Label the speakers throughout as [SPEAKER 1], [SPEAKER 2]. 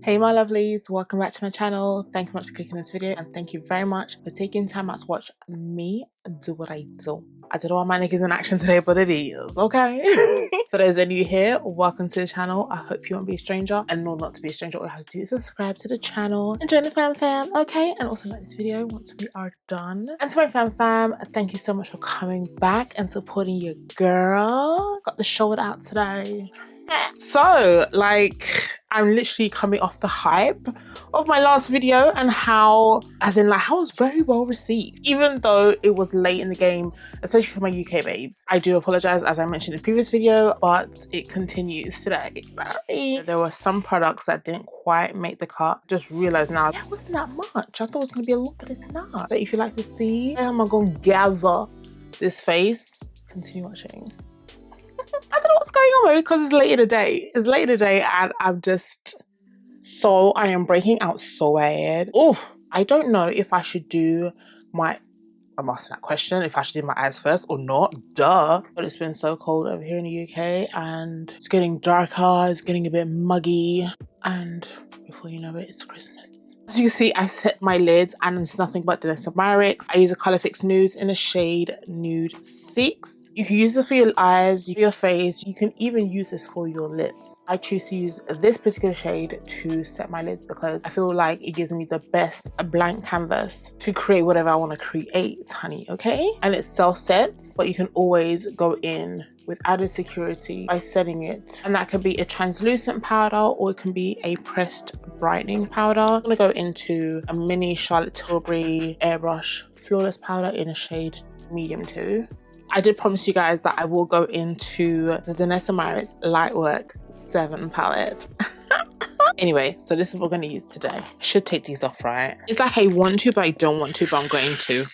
[SPEAKER 1] Hey my lovelies, welcome back to my channel. Thank you much for clicking this video and thank you very much for taking time out to watch me do what I do. I don't know why my neck is in action today, but it is, okay? For those that are new here, welcome to the channel. I hope you won't be a stranger, and no, not to be a stranger, all you have to do is subscribe to the channel and join the fam, okay? And also like this video once we are done. And to my fam, thank you so much for coming back and supporting your girl. Got the shoulder out today. So, like, I'm literally coming off the hype of my last video and how it was very well received. Even though it was late in the game, especially for my UK babes. I do apologize, as I mentioned in the previous video, but it continues today. Sorry. There were some products that didn't quite make the cut. Just realized now, it wasn't that much. I thought it was gonna be a lot, but it's not. So if you like to see how I'm gonna gather this face, continue watching. I don't know what's going on because it's late in the day. It's late in the day and I am breaking out so bad. Oh, I don't know if I should do I'm asking that question, if I should do my eyes first or not. Duh. But it's been so cold over here in the UK and it's getting darker, it's getting a bit muggy. And before you know it, it's Christmas. As you can see, I set my lids and it's nothing but Danessa Myricks. I use a Colour Fix Nudes in the shade Nude 6. You can use this for your eyes, for your face. You can even use this for your lips. I choose to use this particular shade to set my lids because I feel like it gives me the best blank canvas to create whatever I want to create, honey, okay? And it self-sets, but you can always go in with added security by setting it. And that could be a translucent powder or it can be a pressed brightening powder. I'm gonna go into a mini Charlotte Tilbury airbrush flawless powder in a shade medium 2. I did promise you guys that I will go into the Danessa Myricks Lightwork VII Palette. Anyway, so this is what we're going to use today. I should take these off, right? It's like I want to, but I don't want to, but I'm going to.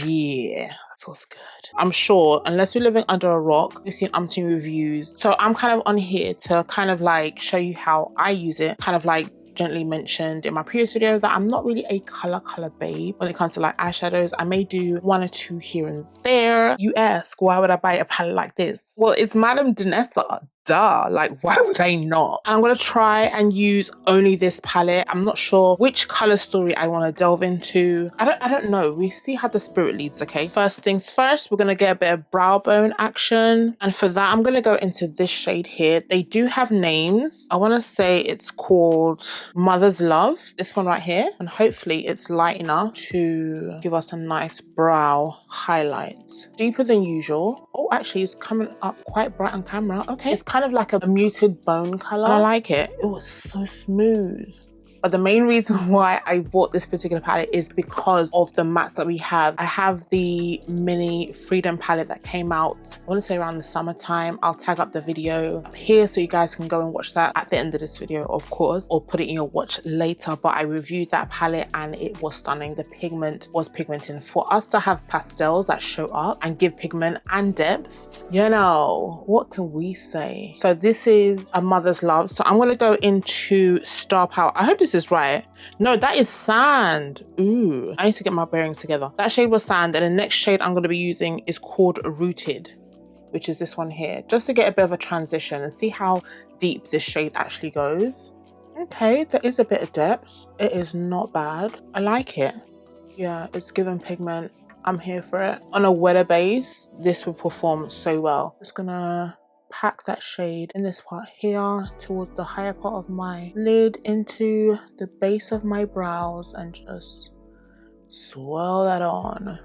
[SPEAKER 1] Yeah, that feels good. I'm sure, unless you're living under a rock, you've seen umpteen reviews. So I'm kind of on here to kind of like show you how I use it, kind of like gently mentioned in my previous video that I'm not really a color babe when it comes to like eyeshadows. I may do one or two here and there. You ask, why would I buy a palette like this? Well, it's Madame Danessa. Duh, like why would I not? And I'm gonna try and use only this palette. I'm not sure which color story I want to delve into. I don't know. We see how the spirit leads, okay? First things first, we're gonna get a bit of brow bone action. And for that, I'm gonna go into this shade here. They do have names. I want to say it's called Mother's Love, this one right here. And hopefully it's light enough to give us a nice brow highlight. Deeper than usual. Oh, actually it's coming up quite bright on camera. Okay, it's kind of like a muted bone color. I like it. It was so smooth. But the main reason why I bought this particular palette is because of the mattes that we have. I have the mini Freedom palette that came out, I want to say around the summertime. I'll tag up the video up here so you guys can go and watch that at the end of this video, of course, or put it in your watch later. But I reviewed that palette and it was stunning. The pigment was pigmenting. For us to have pastels that show up and give pigment and depth, you know, what can we say? So this is a Mother's Love. So I'm going to go into Star Power. I hope this is right. No, that is Sand. Ooh, I need to get my bearings together. That shade was Sand, and the next shade I'm going to be using is called Rooted, which is this one here, just to get a bit of a transition and see how deep this shade actually goes. Okay, there is a bit of depth. It is not bad. I like it. Yeah, it's given pigment. I'm here for it. On a wetter base, this will perform so well. Just gonna pack that shade in this part here towards the higher part of my lid into the base of my brows and just swirl that on.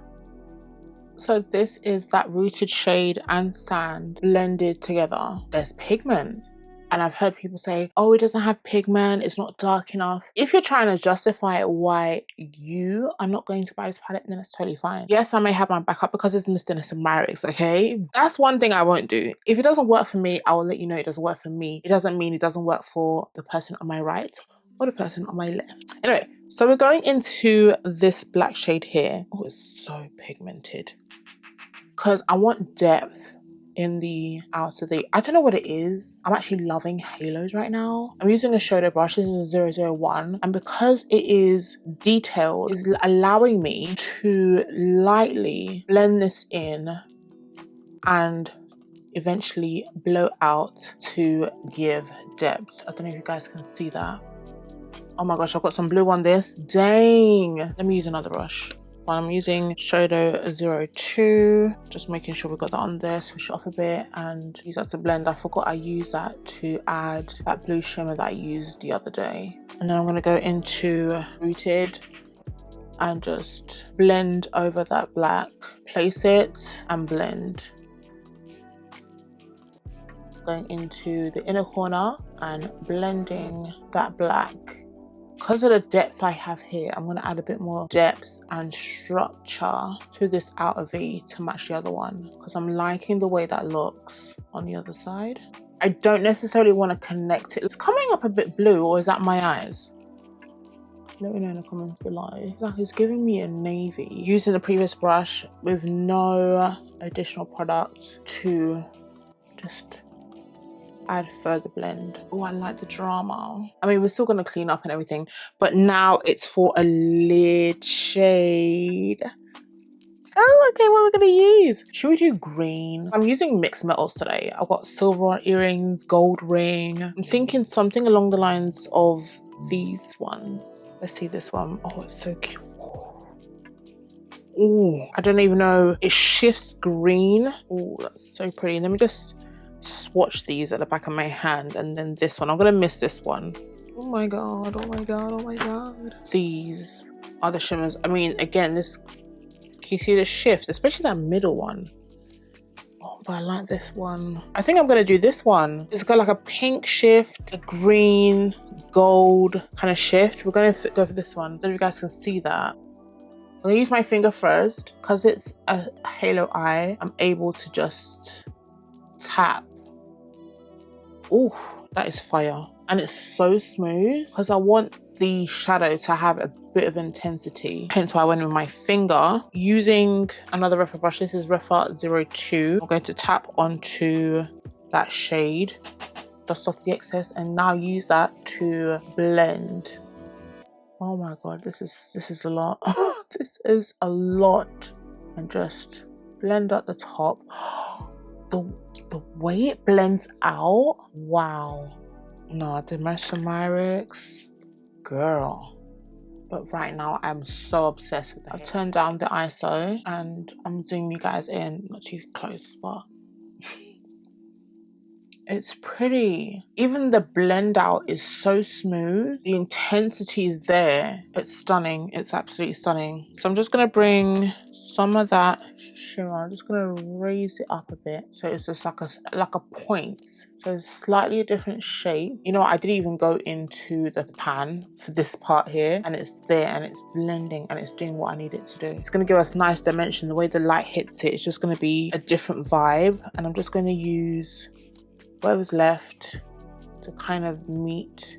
[SPEAKER 1] So this is that Rooted shade and Sand blended together. There's pigment. And I've heard people say, oh, it doesn't have pigment, it's not dark enough. If you're trying to justify why you are not going to buy this palette, then it's totally fine. Yes, I may have my backup because it's Miss Danessa Myricks, okay? That's one thing I won't do. If it doesn't work for me, I will let you know it doesn't work for me. It doesn't mean it doesn't work for the person on my right or the person on my left. Anyway, so we're going into this black shade here. Oh, it's so pigmented. Because I want depth in the outer thing. I don't know what it is. I'm actually loving halos right now. I'm using a shoulder brush. This is a 001. And because it is detailed, it's allowing me to lightly blend this in and eventually blow out to give depth. I don't know if you guys can see that. Oh my gosh, I've got some blue on this. Dang. Let me use another brush. Well, I'm using Shodo 02. Just making sure we got that on there. Switch it off a bit and use that to blend. I forgot I used that to add that blue shimmer that I used the other day. And then I'm going to go into Rooted and just blend over that black. Place it and blend. Going into the inner corner and blending that black. Because of the depth I have here, I'm going to add a bit more depth and structure to this outer V to match the other one, because I'm liking the way that looks on the other side. I don't necessarily want to connect it. It's coming up a bit blue, or is that my eyes? Let me know in the comments below. Like, it's giving me a navy. Using the previous brush with no additional product to just add further blend. Oh, I like the drama. I mean, we're still gonna clean up and everything, but now it's for a lid shade. Oh, okay, what are we gonna use? Should we do green? I'm using mixed metals today. I've got silver earrings, gold ring. I'm thinking something along the lines of these ones. Let's see this one. Oh, it's so cute. Oh, I don't even know. It shifts green. Oh, that's so pretty. Let me just swatch these at the back of my hand, and then this one. I'm gonna miss this one. Oh my god, oh my god, oh my god. These are the shimmers. I mean, again, this, can you see the shift, especially that middle one? Oh, but I like this one. I think I'm gonna do this one. It's got like a pink shift, a green, gold kind of shift. We're gonna go for this one so you guys can see that. I'm gonna use my finger first because it's a halo eye. I'm able to just tap. Oh, that is fire. And it's so smooth because I want the shadow to have a bit of intensity. Hence why I went with my finger. Using another reference brush, this is Refa 02. I'm going to tap onto that shade, dust off the excess, and now use that to blend. Oh my god, this is a lot. This is a lot. And just blend at the top. The way it blends out, wow. No, the Myricks, girl. But right now I'm so obsessed with it. I've turned down the ISO and I'm zooming you guys in, not too close, but it's pretty. Even the blend out is so smooth. The intensity is there. It's stunning. It's absolutely stunning. So I'm just gonna bring some of that shimmer. I'm just gonna raise it up a bit so it's just like a point. So it's slightly a different shape. You know what? I didn't even go into the pan for this part here, and it's there and it's blending and it's doing what I need it to do. It's gonna give us nice dimension. The way the light hits it, it's just gonna be a different vibe. And I'm just gonna use whatever's left to kind of meet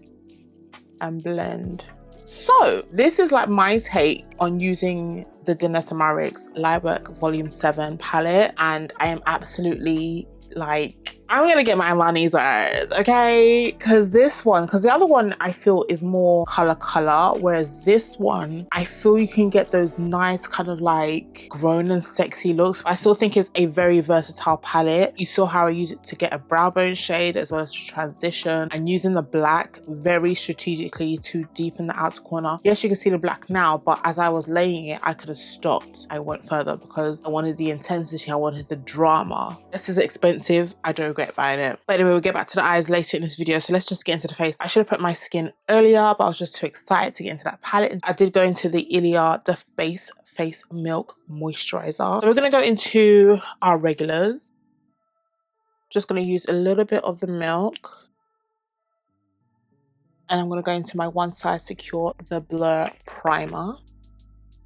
[SPEAKER 1] and blend. So this is like my take on using the Danessa Myricks Lightwork VII Palette, and I am absolutely like, I'm gonna get my money's worth, okay? Because the other one I feel is more color, whereas this one, I feel you can get those nice kind of like grown and sexy looks. I still think it's a very versatile palette. You saw how I use it to get a brow bone shade as well as to transition, and using the black very strategically to deepen the outer corner. Yes, you can see the black now, but as I was laying it, I could have stopped. I went further because I wanted the intensity, I wanted the drama. This is expensive. I don't regret buying it. But anyway, we'll get back to the eyes later in this video. So let's just get into the face. I should have put my skin earlier, but I was just too excited to get into that palette. I did go into the Ilia, the Base Face Milk Moisturizer. So we're going to go into our regulars. Just going to use a little bit of the milk. And I'm going to go into my One Size Secure the Blur Primer.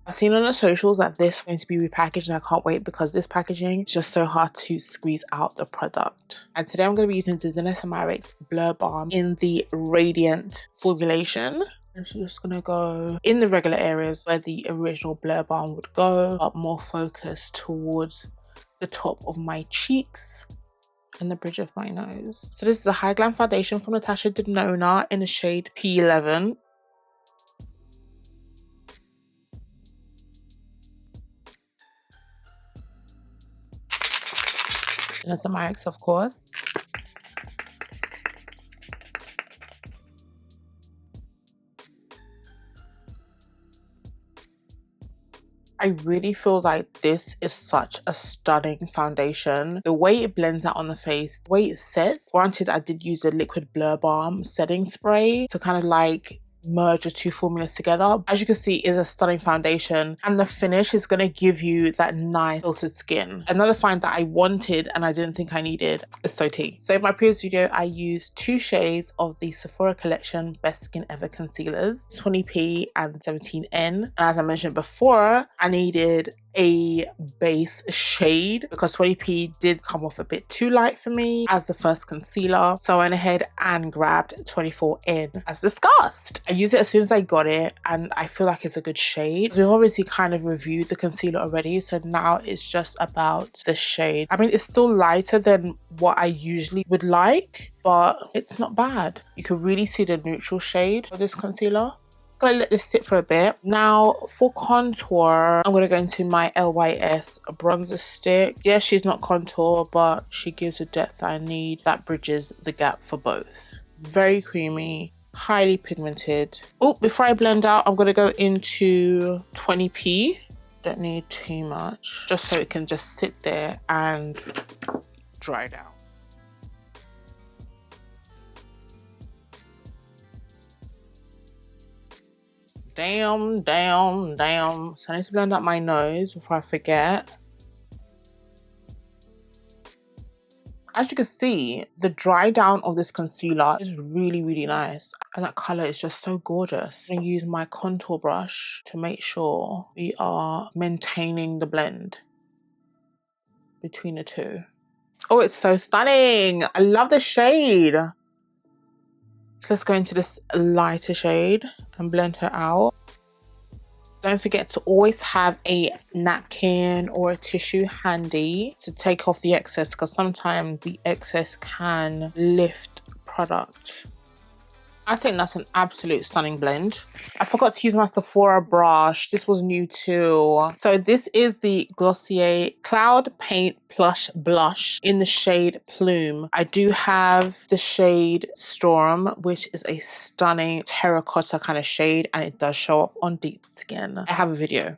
[SPEAKER 1] I've seen on the socials that this is going to be repackaged, and I can't wait because this packaging is just so hard to squeeze out the product. And today I'm going to be using the Danessa Myricks Blur Balm in the Radiant formulation. I'm just going to go in the regular areas where the original Blur Balm would go, but more focused towards the top of my cheeks and the bridge of my nose. So this is the HyGlam Foundation from Natasha Denona in the shade P11. Danessa Myricks, of course. I really feel like this is such a stunning foundation. The way it blends out on the face, the way it sets. Granted, I did use a liquid blur balm setting spray to kind of like merge the two formulas together. As you can see, it's a stunning foundation, and the finish is going to give you that nice filtered skin. Another find that I wanted and I didn't think I needed is So Tea. So in my previous video, I used 2 shades of the Sephora collection Best Skin Ever concealers, 20p and 17N. And as I mentioned before, I needed a base shade because 20p did come off a bit too light for me as the first concealer, so I went ahead and grabbed 24N as discussed. I used it as soon as I got it and I feel like it's a good shade. We've obviously kind of reviewed the concealer already, so now it's just about the shade. I mean, it's still lighter than what I usually would like, but it's not bad. You can really see the neutral shade of this concealer. Gonna let this sit for a bit. Now for contour, I'm gonna go into my LYS bronzer stick. Yeah, she's not contour, but she gives the depth that I need that bridges the gap for both. Very creamy, highly pigmented. Oh, before I blend out, I'm gonna go into 20p. Don't need too much, just so it can just sit there and dry down. Damn. So I need to blend up my nose before I forget. As you can see, the dry down of this concealer is really nice. And that colour is just so gorgeous. I'm going to use my contour brush to make sure we are maintaining the blend between the two. Oh, it's so stunning. I love the shade. So let's go into this lighter shade and blend her out. Don't forget to always have a napkin or a tissue handy to take off the excess, because sometimes the excess can lift product. I think that's an absolute stunning blend. I forgot to use my Sephora brush. This was new too. So this is the Glossier Cloud Paint Plush Blush in the shade Plume. I do have the shade Storm, which is a stunning terracotta kind of shade, and it does show up on deep skin. I have a video.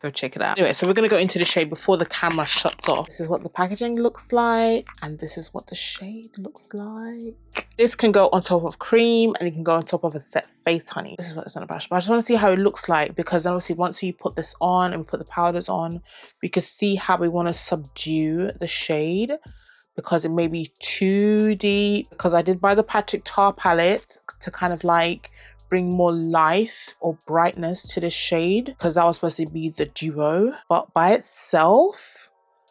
[SPEAKER 1] Go check it out. Anyway, so we're going to go into the shade before the camera shuts off. This is what the packaging looks like, and this is what the shade looks like. This can go on top of cream, and it can go on top of a set face, honey. This is what it's on a brush, but I just want to see how it looks like, because then obviously once you put this on and we put the powders on, we can see how we want to subdue the shade, because it may be too deep. Because I did buy the Patrick Tar palette to kind of like bring more life or brightness to this shade, because that was supposed to be the duo, but by itself,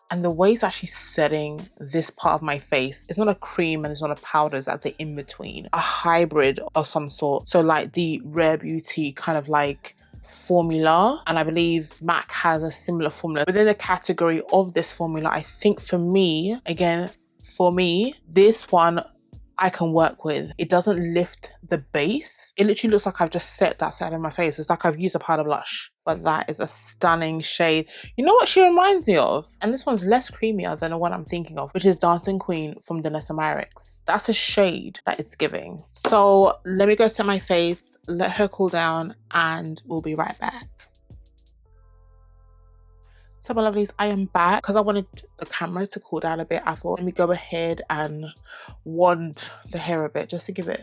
[SPEAKER 1] and the way it's actually setting this part of my face, it's not a cream and it's not a powder, it's at the in-between, a hybrid of some sort. So like the Rare Beauty kind of like formula, and I believe MAC has a similar formula within the category of this formula. I think for me, again, this one I can work with. It doesn't lift the base. It literally looks like I've just set that side of my face. It's like I've used a powder blush, but that is a stunning shade. You know what she reminds me of? And this one's less creamier than the one I'm thinking of, which is Dancing Queen from Danessa Myricks. That's a shade that it's giving. So let me go set my face, let her cool down, and we'll be right back. So my lovelies, I am back. Because I wanted the camera to cool down a bit, I thought let me go ahead and wand the hair a bit, just to give it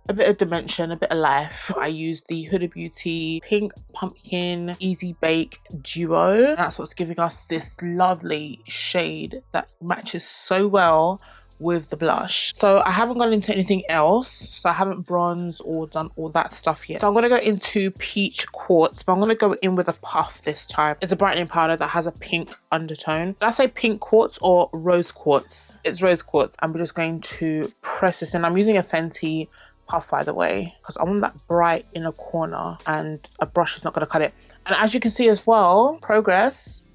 [SPEAKER 1] a bit of dimension, a bit of life. I used the Huda Beauty Pink Pumpkin Easy Bake Duo. That's what's giving us this lovely shade that matches so well with the blush. So I haven't gone into anything else, so I haven't bronzed or done all that stuff yet. So I'm going to go into Peach Quartz, but I'm going to go in with a puff this time. It's a brightening powder that has a pink undertone. Did I say pink quartz or rose quartz? It's rose quartz. I'm just going to press this in. I'm using a Fenty puff, by the way, because I want that bright inner corner, and a brush is not going to cut it. And as you can see as well, progress,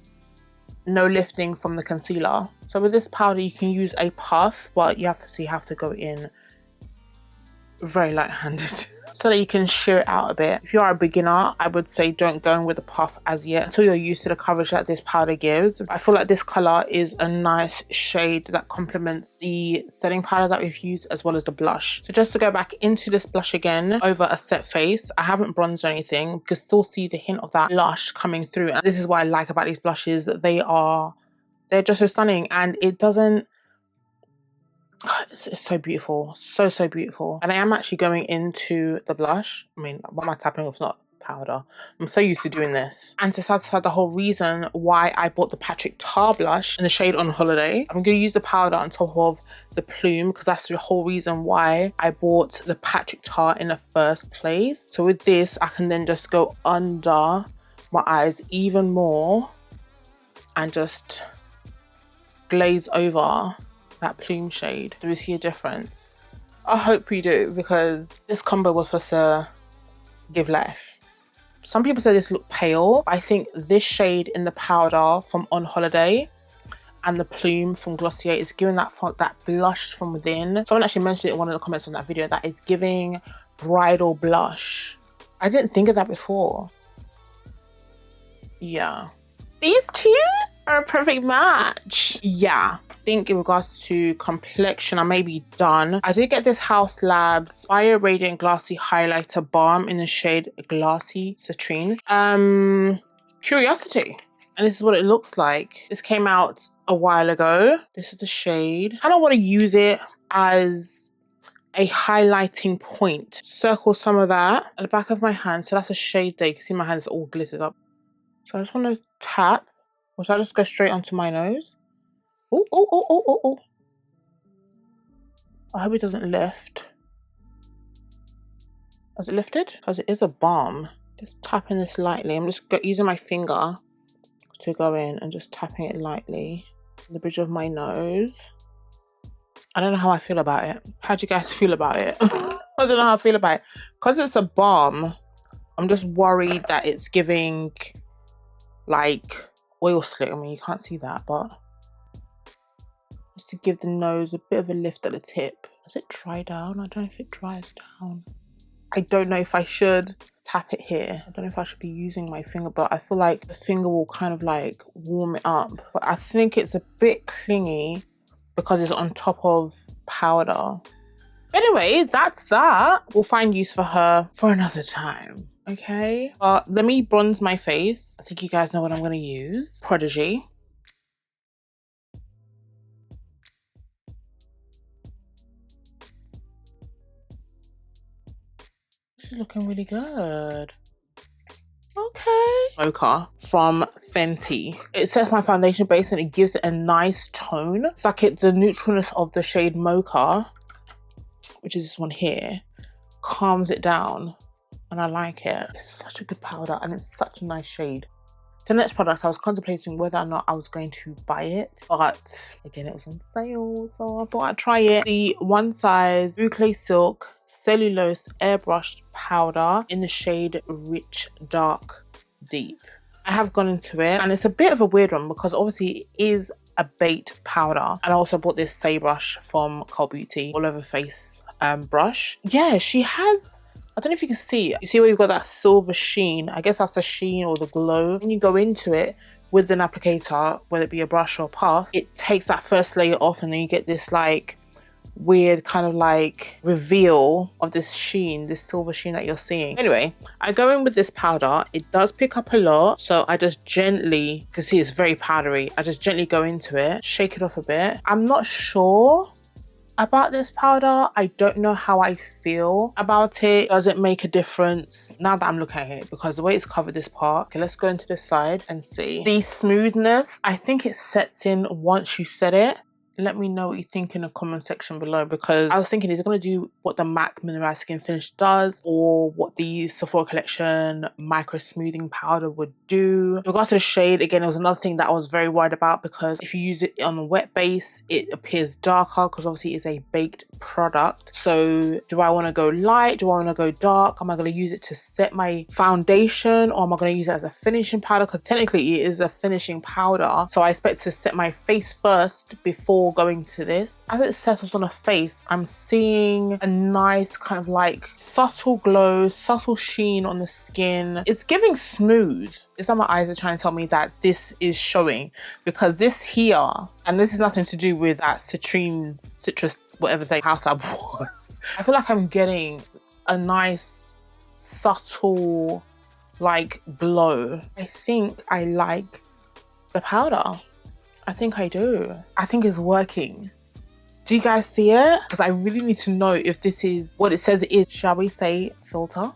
[SPEAKER 1] no lifting from the concealer. So with this powder, you can use a puff, but you have to go in very light-handed. So that you can sheer it out a bit. If you are a beginner, I would say don't go in with a puff as yet until you're used to the coverage that this powder gives. I feel like this color is a nice shade that complements the setting powder that we've used as well as the blush. So just to go back into this blush again over a set face, I haven't bronzed or anything. You can still see the hint of that blush coming through. And this is what I like about these blushes. They're just so stunning, and it doesn't, it's so beautiful, so beautiful. And I am actually going into the blush. I mean, what am I tapping with? Not powder. I'm so used to doing this. And to satisfy the whole reason why I bought the Patrick Tar blush in the shade On Holiday, I'm going to use the powder on top of the Plume, because that's the whole reason why I bought the Patrick Tar in the first place. So with this, I can then just go under my eyes even more and just glaze over that Plume shade. Do we see a difference? I hope we do, because this combo was supposed to give life. Some people say this looked pale. I think this shade in the powder from On Holiday and the Plume from Glossier is giving that blush from within. Someone actually mentioned it in one of the comments on that video that it's giving bridal blush. I didn't think of that before. Yeah. These two are a perfect match. Yeah. I think in regards to complexion, I may be done. I did get this House Labs Bio Radiant Glassy Highlighter Balm in the shade Glassy Citrine. Curiosity. And this is what it looks like. This came out a while ago. This is the shade. I kind of want to use it as a highlighting point. Circle some of that at the back of my hand. So that's a shade there. You can see my hands all glittered up. So I just want to tap. Or should I just go straight onto my nose? Oh, oh, oh, oh, oh, oh. I hope it doesn't lift. Has it lifted? Because it is a balm. Just tapping this lightly. I'm just using my finger to go in and just tapping it lightly on the bridge of my nose. I don't know how I feel about it. How do you guys feel about it? I don't know how I feel about it. Because it's a balm, I'm just worried that it's giving like oil slick. I mean, you can't see that, but just to give the nose a bit of a lift at the tip. Does it dry down? I don't know if it dries down. I don't know if I should tap it here. I don't know if I should be using my finger, but I feel like the finger will kind of like warm it up. But I think it's a bit clingy because it's on top of powder. Anyway, that's that. We'll find use for her for another time. Okay, let me bronze my face. I think you guys know what I'm going to use. Prodigy. This is looking really good. Okay. Mocha from Fenty. It sets my foundation base and it gives it a nice tone. It's like the neutralness of the shade Mocha, which is this one here, calms it down. And I like it. It's such a good powder and it's such a nice shade. So next product, I was contemplating whether or not I was going to buy it, but again, it was on sale, so I thought I'd try it. The One Size Boucle Silk Cellulose Airbrushed Powder in the shade Rich Dark Deep. I have gone into it and it's a bit of a weird one because obviously it is a baked powder. And I also bought this Say brush from Cult Beauty all over face brush. Yeah, she has, I don't know if you can see. You see where you've got that silver sheen? I guess that's the sheen or the glow. When you go into it with an applicator, whether it be a brush or puff, it takes that first layer off and then you get this like weird kind of like reveal of this sheen, this silver sheen that you're seeing. Anyway, I go in with this powder. It does pick up a lot. So I just gently, you can see it's very powdery. I just gently go into it, shake it off a bit. I'm not sure about this powder. I don't know how I feel about it. Does it make a difference now that I'm looking at it? Because the way it's covered this part. Okay, let's go into this side and see. The smoothness, I think it sets in once you set it. Let me know what you think in the comment section below, because I was thinking, is it going to do what the MAC Mineralized Skin Finish does or what the Sephora Collection Micro Smoothing Powder would do? In regards to the shade, again, it was another thing that I was very worried about, because if you use it on a wet base, it appears darker because obviously it's a baked product. So do I want to go light? Do I want to go dark? Am I going to use it to set my foundation, or am I going to use it as a finishing powder? Because technically it is a finishing powder. So I expect to set my face first before before going to this. As it settles on a face, I'm seeing a nice kind of like subtle glow, subtle sheen on the skin. It's giving smooth. It's like my eyes are trying to tell me that this is showing, because this here, and this is nothing to do with that citrus, whatever the house lab was. I feel like I'm getting a nice, subtle, like glow. I think I like the powder. I think I do. I think it's working. Do you guys see it? Because I really need to know if this is what it says it is. Shall we say filter?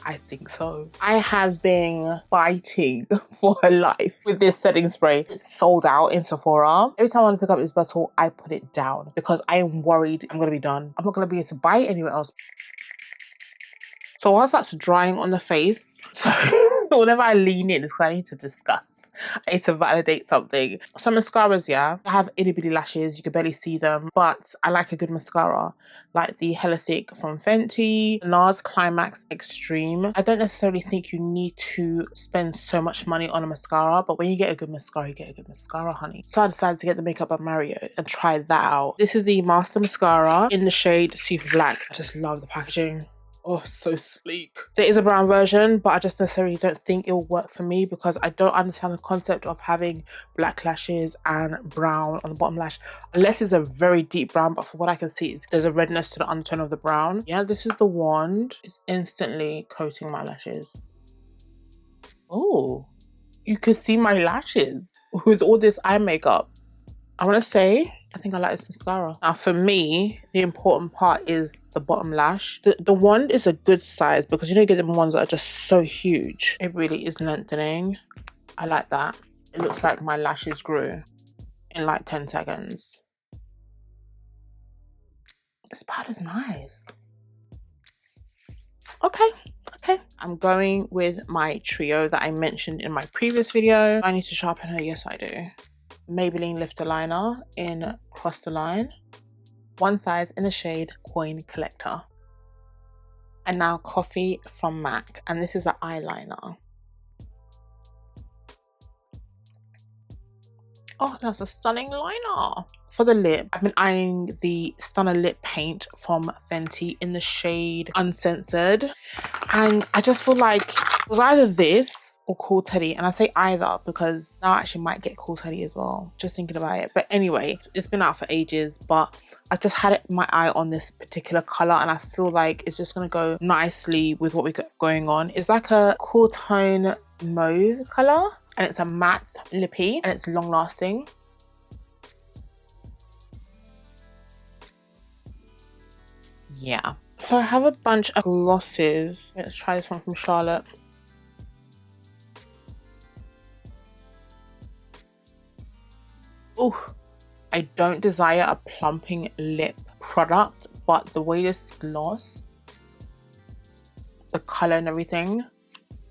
[SPEAKER 1] I think so. I have been fighting for her life with this setting spray. It's sold out in Sephora. Every time I want to pick up this bottle, I put it down because I am worried I'm going to be done. I'm not going to be able to buy it anywhere else. So whilst that's drying on the face, so whenever I lean in, it's because I need to discuss. I need to validate something. Some mascaras, yeah, I have itty bitty lashes. You can barely see them, but I like a good mascara, like the Hella Thick from Fenty, NARS Climax Extreme. I don't necessarily think you need to spend so much money on a mascara, but when you get a good mascara, you get a good mascara, honey. So I decided to get the Makeup by Mario and try that out. This is the Master Mascara in the shade Super Black. I just love the packaging. Oh, so sleek. There is a brown version, but I just necessarily don't think it will work for me because I don't understand the concept of having black lashes and brown on the bottom lash, unless it's a very deep brown. But for what I can see, there's a redness to the undertone of the brown. Yeah, this is the wand. It's instantly coating my lashes. Oh, you can see my lashes with all this eye makeup. I want to say, I think I like this mascara. Now for me, the important part is the bottom lash. The wand is a good size because you don't get them ones that are just so huge. It really is lengthening. I like that. It looks like my lashes grew in like 10 seconds. This powder's nice. Okay. I'm going with my trio that I mentioned in my previous video. I need to sharpen her. Yes, I do. Maybelline Lifter Liner in Cross the Line, one size in the shade Coin Collector. And now Coffee from MAC, and this is an eyeliner. Oh, that's a stunning liner. For the lip, I've been eyeing the Stunner Lip Paint from Fenty in the shade Uncensored. And I just feel like it was either this or Cool Teddy. And I say either because now I actually might get Cool Teddy as well. Just thinking about it. But anyway, it's been out for ages, but I just had my eye on this particular color and I feel like it's just going to go nicely with what we got going on. It's like a cool tone mauve color. And it's a matte lippy and it's long lasting. Yeah. So I have a bunch of glosses. Let's try this one from Charlotte. Oh, I don't desire a plumping lip product, but the way this gloss, the color and everything,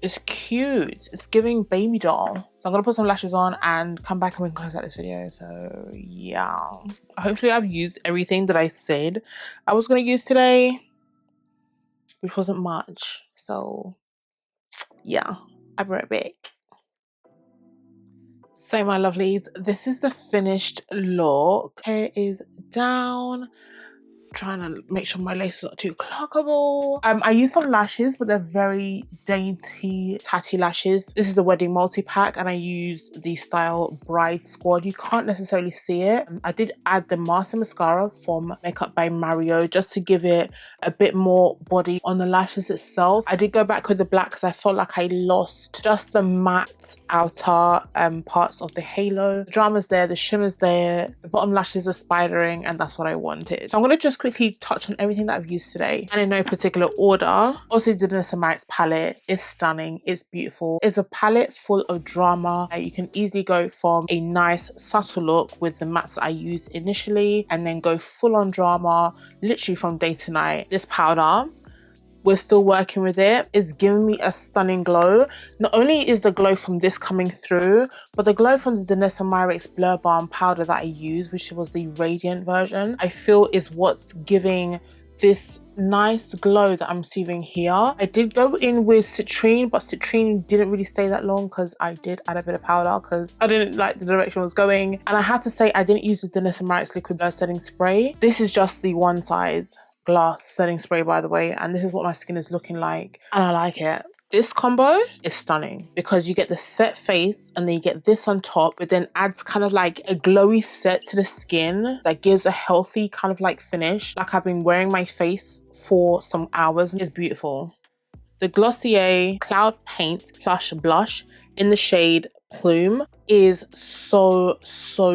[SPEAKER 1] it's cute. It's giving baby doll. So I'm gonna put some lashes on and come back and we can close out this video. So yeah, hopefully I've used everything that I said I was gonna use today, which wasn't much. So yeah, I'll be right back. So my lovelies, this is the finished look. Hair is down. Trying to make sure my lace is not too cloggable. I used some lashes, but they're very dainty, tatty lashes. This is the Wedding Multi-Pack and I used the style Bride Squad. You can't necessarily see it. I did add the Master Mascara from Makeup by Mario just to give it a bit more body on the lashes itself. I did go back with the black because I felt like I lost just the matte outer parts of the halo. The drama's there, the shimmer's there, the bottom lashes are spidering, and that's what I wanted. So I'm going to just quickly touch on everything that I've used today and in no particular order. Also, the Danessa Myricks palette is stunning, it's beautiful. It's a palette full of drama. You can easily go from a nice subtle look with the mattes I used initially and then go full on drama literally from day to night. This powder, we're still working with it. It's giving me a stunning glow. Not only is the glow from this coming through, but the glow from the Danessa Myricks Blur Balm powder that I used, which was the radiant version, I feel is what's giving this nice glow that I'm receiving here. I did go in with citrine, but citrine didn't really stay that long because I did add a bit of powder because I didn't like the direction it was going. And I have to say, I didn't use the Danessa Myricks liquid blur setting spray. This is just the one size glass setting spray, by the way, and this is what my skin is looking like, and I like it. This combo is stunning because you get the set face and then you get this on top. It then adds kind of like a glowy set to the skin that gives a healthy kind of like finish. Like I've been wearing my face for some hours. It's beautiful. The Glossier Cloud Paint Plush Blush in the shade Plume is so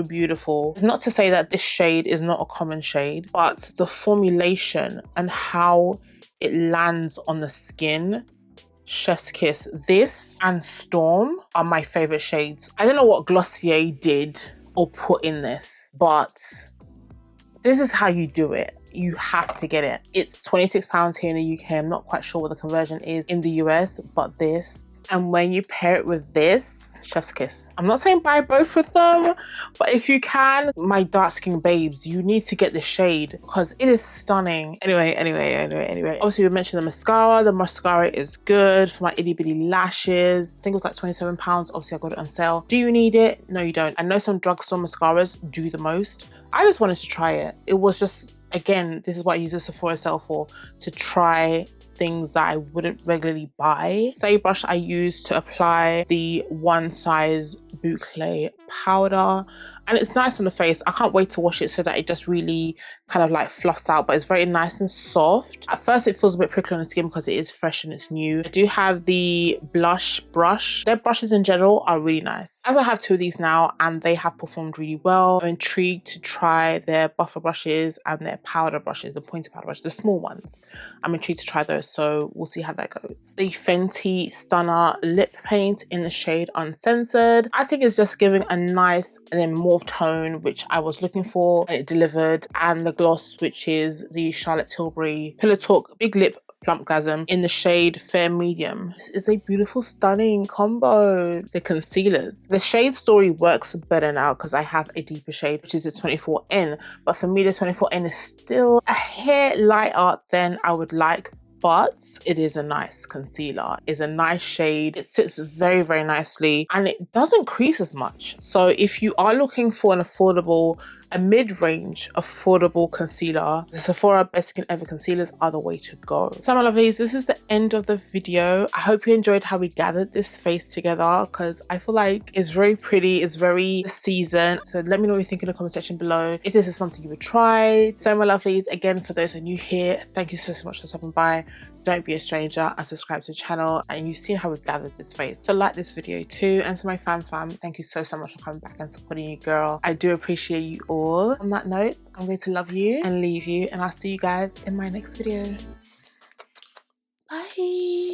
[SPEAKER 1] beautiful. It's not to say that this shade is not a common shade, but the formulation and how it lands on the skin, chef's kiss. This and Storm are my favorite shades. I don't know what Glossier did or put in this, but this is how you do it. You have to get it. It's £26 here in the UK. I'm not quite sure what the conversion is in the US, but this. And when you pair it with this, chef's kiss. I'm not saying buy both of them, but if you can, my dark skin babes, you need to get the shade because it is stunning. Anyway. Obviously we mentioned the mascara. The mascara is good for my itty bitty lashes. I think it was like £27. Obviously I got it on sale. Do you need it? No, you don't. I know some drugstore mascaras do the most. I just wanted to try it. It was just, again, this is what I use the Sephora sale for, to try things that I wouldn't regularly buy. Say brush I use to apply the one size Boucle powder, and it's nice on the face. I can't wait to wash it so that it just really kind of like fluffs out, but it's very nice and soft. At first it feels a bit prickly on the skin because it is fresh and it's new. I do have the blush brush. Their brushes in general are really nice. As I have two of these now and they have performed really well, I'm intrigued to try their buffer brushes and their powder brushes, the pointed powder brushes, the small ones. I'm intrigued to try those, so we'll see how that goes. The Fenty Stunner lip paint in the shade Uncensored. I think it's just giving a nice and then mauve tone, which I was looking for, and it delivered. And the gloss, which is the Charlotte Tilbury Pillow Talk Big Lip Plumpgasm in the shade Fair Medium. This is a beautiful, stunning combo. The concealers. The shade story works better now because I have a deeper shade, which is the 24N. But for me, the 24N is still a hair lighter than I would like. But it is a nice concealer. It's a nice shade. It sits very nicely and it doesn't crease as much. So if you are looking for an affordable, a mid-range affordable concealer, the Sephora Best Skin Ever concealers are the way to go. So my lovelies, this is the end of the video. I hope you enjoyed how we gathered this face together because I feel like it's very pretty, it's very seasoned. So let me know what you think in the comment section below. If this is something you would try. So my lovelies, again, for those who are new here, thank you so much for stopping by. Don't be a stranger and subscribe to the channel, and you've seen how we've gathered this face. So like this video too, and to my fam, thank you so much for coming back and supporting you, girl. I do appreciate you all. On that note, I'm going to love you and leave you, and I'll see you guys in my next video. Bye.